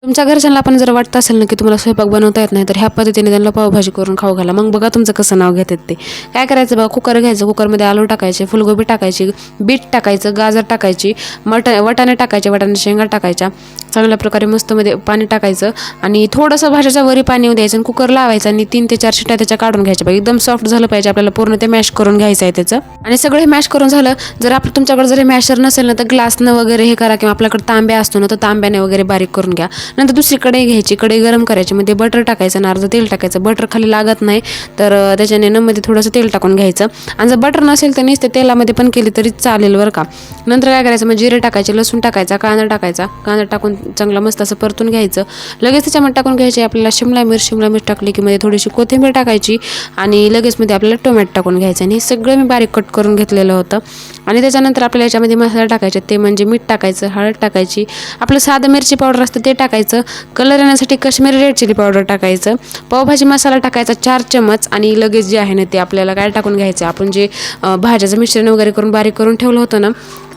तुमच्या घरच्यांना पण जर वाटतं असेल ना की तुम्हाला स्वयंपाक बनवता येत नाही, तर ह्या पद्धतीने त्यांना पावभाजी करून खाऊ घाला. मग बघा तुमचं कसं नाव घेतात ते. काय करायचं बघा, कुकर घ्यायचं, कुकरमध्ये आलू टाकायचे, फुलगोबी टाकायची, बीट टाकायचं, गाजर टाकायची, वाटाणे टाकायचे, वाटाणे शेंगा टाकायच्या. चांगल्या प्रकारे मस्तमध्ये पाणी टाकायचं आणि थोडंसं भाज्याच्या वरी पाणी येऊ द्यायचं आणि कुकर लावायचं आणि 3 ते 4 शिट्या त्याच्या काढून घ्यायच्या. बघा एकदम सॉफ्ट झालं पाहिजे आपल्याला, पूर्ण ते मॅश करून घ्यायचं आहे त्याचं. आणि सगळं हे मॅश करून झालं. जर तुमच्याकडे जर हे मॅशर नसेल ना, तर ग्लासनं वगैरे हे करा, किंवा आपल्याकडे तांब्या असतो ना, तर तांब्याने वगैरे बारीक करून घ्या. नंतर दुसरी कढई घ्यायची, कढई गरम करायची, मध्ये बटर टाकायचं आणि अर्धं तेल टाकायचं. बटर खाली लागत नाही तर त्याच्याने ना मध्ये थोडंसं तेल टाकून घ्यायचं. आणि जर बटर नसेल तर नुसते तेलामध्ये पण केली तरी चालेल बरं का. नंतर काय करायचं, मग जिरे टाकायचे, लसूण टाकायचा, कांदा टाकायचा. कांदा टाकून चांगला मस्त असं परतून घ्यायचं. लगेच त्याच्यामध्ये टाकून घ्यायची आपल्याला शिमला मिर्च टाकली की मध्ये थोडीशी कोथिंबीर टाकायची आणि लगेच मध्ये आपल्याला टोमॅटो टाकून घ्यायचं. आणि हे सगळं मी बारीक कट करून घेतलेलं होतं. आणि त्याच्यानंतर आपल्याला याच्यामध्ये मसाला टाकायचे, ते म्हणजे मीठ टाकायचं, हळद टाकायची, आपलं साधं मिरची पावडर असतं ते टाकायचं, कलर येण्यासाठी काश्मीरी रेड चिली पावडर टाकायचं, पावभाजी मसाला टाकायचा 4 चमच. आणि लगेच जे आहे ना ते आपल्याला काय टाकून घ्यायचं, आपण जे भाज्याचं मिश्रण वगैरे करून बारीक करून ठेवलं होतं ना,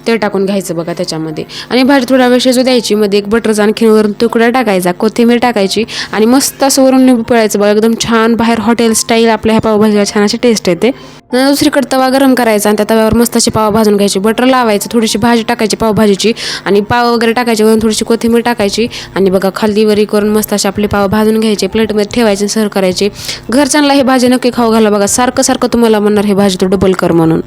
ते टाकून घ्यायचं बघा त्याच्यामध्ये. आणि भाजी थोडा वेळ शिजू द्यायची. मध्ये एक बटरचा आणखीन वरून तुकडा टाकायचा, कोथिंबीर टाकायची आणि मस्त असं वरून लिंबू पिळायचं बघा. एकदम छान बाहेर हॉटेल स्टाईल आपल्या ह्या पावभाजीला छान अशी टेस्ट येते. दुसरीकडे तवा गरम करायचा आणि त्या तव्यावर मस्त अशी पाव भाजून घ्यायची, बटर लावायचं, थोडीशी भाजी टाकायची पावभाजीची आणि पाव वगैरे टाकायची, वरून थोडीशी कोथिंबीर टाकायची आणि बघा खाली वरी करून मस्त अशी आपली पाव भाजून घ्यायचे, प्लेटमध्ये ठेवायचे, सर्व करायचे. घरच्यांना हे भाजी नक्की खाऊ घाला बघा. सारखं तुम्हाला म्हणणार हे भाजी तू डबल कर म्हणून.